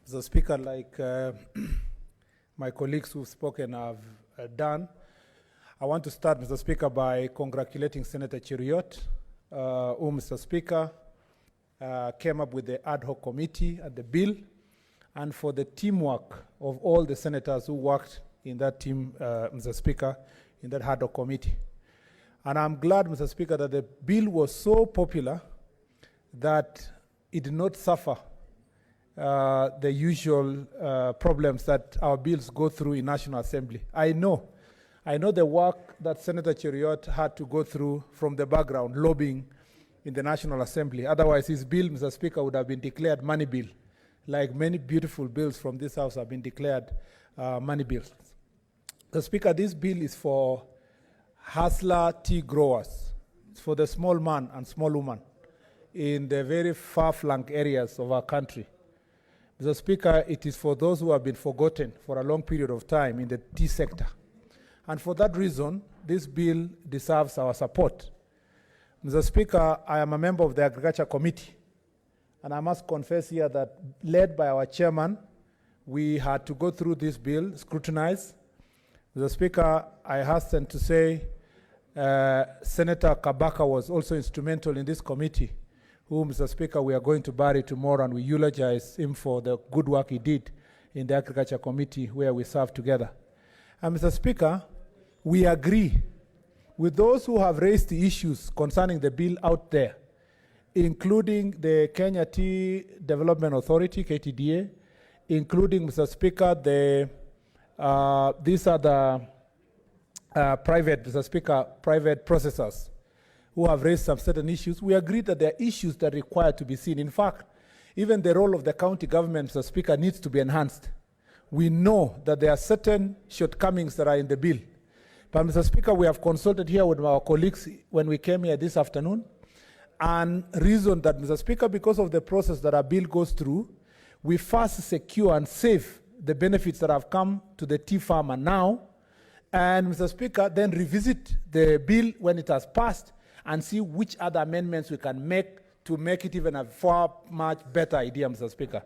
Mr. Speaker, like my colleagues who've spoken have done, I want to start, Mr. Speaker, by congratulating Senator Cheruiyot, who, Mr. Speaker, came up with the ad hoc committee at the bill, and for the teamwork of all the senators who worked in that team, Mr. Speaker, in that ad hoc committee. And I'm glad, Mr. Speaker, that the bill was so popular that it did not suffer the usual problems that our bills go through in National Assembly. I know the work that Senator Cheruiyot had to go through from the background, lobbying in the National Assembly. Otherwise, his bill, Mr. Speaker, would have been declared money bill, like many beautiful bills from this House have been declared money bills. Mr. Speaker, this bill is for hustler tea growers. It's for the small man and small woman in the very far-flung areas of our country. Mr. Speaker, it is for those who have been forgotten for a long period of time in the tea sector. And for that reason, this bill deserves our support. Mr. Speaker, I am a member of the Agriculture Committee, and I must confess here that, led by our chairman, we had to go through this bill, scrutinize. Mr. Speaker, I hasten to say Senator Kabaka was also instrumental in this committee, who, Mr. Speaker, we are going to bury tomorrow, and we eulogize him for the good work he did in the Agriculture Committee where we served together. And Mr. Speaker, we agree with those who have raised the issues concerning the bill out there, including the Kenya Tea Development Authority, KTDA, including, Mr. Speaker, these are the private processors who have raised some certain issues. We agree that there are issues that require to be seen. In fact, even the role of the county government, Mr. Speaker, needs to be enhanced. We know that there are certain shortcomings that are in the bill. But, Mr. Speaker, we have consulted here with our colleagues when we came here this afternoon and reasoned that, Mr. Speaker, because of the process that our bill goes through, we first secure and save the benefits that have come to the tea farmer now, and, Mr. Speaker, then revisit the bill when it has passed and see which other amendments we can make to make it even a far much better idea, Mr. Speaker.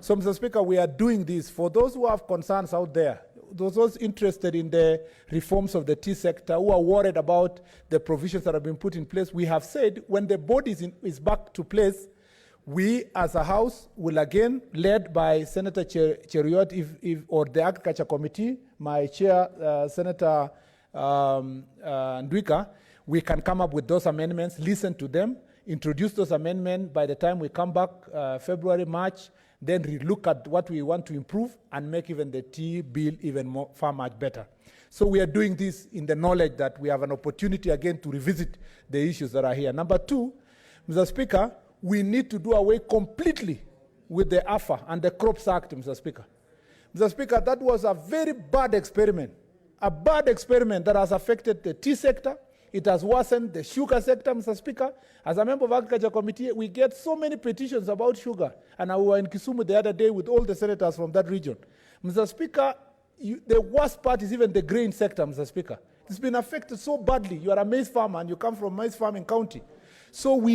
So, Mr. Speaker, we are doing this. For those who have concerns out there, those interested in the reforms of the tea sector, who are worried about the provisions that have been put in place, we have said when the body is back to place, we as a House will again, led by Senator Cheruiyot or the Agriculture Committee, my chair, Senator Ndwika, we can come up with those amendments, listen to them, introduce those amendments by the time we come back February, March, then relook at what we want to improve and make even the tea bill even far much better. So we are doing this in the knowledge that we have an opportunity again to revisit the issues that are here. Number two, Mr. Speaker, we need to do away completely with the AFA and the Crops Act, Mr. Speaker. Mr. Speaker, that was a very bad experiment that has affected the tea sector. It has worsened the sugar sector, Mr. Speaker. As a member of the Agriculture Committee, we get so many petitions about sugar. And we were in Kisumu the other day with all the senators from that region. Mr. Speaker, the worst part is even the grain sector, Mr. Speaker. It's been affected so badly. You are a maize farmer and you come from maize farming county. So we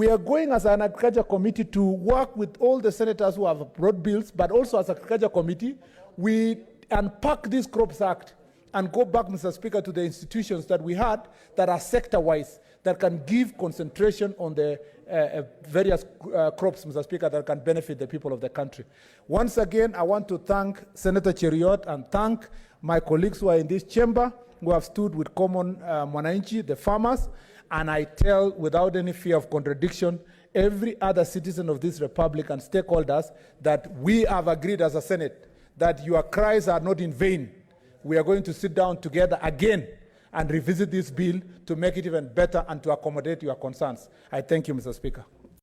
are going as an Agriculture Committee to work with all the senators who have brought bills, but also as an Agriculture Committee, we unpack this Crops Act and go back, Mr. Speaker, to the institutions that we had that are sector-wise, that can give concentration on the various crops, Mr. Speaker, that can benefit the people of the country. Once again, I want to thank Senator Cheruiyot and thank my colleagues who are in this chamber, who have stood with common Mwananchi, the farmers, and I tell, without any fear of contradiction, every other citizen of this republic and stakeholders that we have agreed as a Senate that your cries are not in vain. We are going to sit down together again and revisit this bill to make it even better and to accommodate your concerns. I thank you, Mr. Speaker.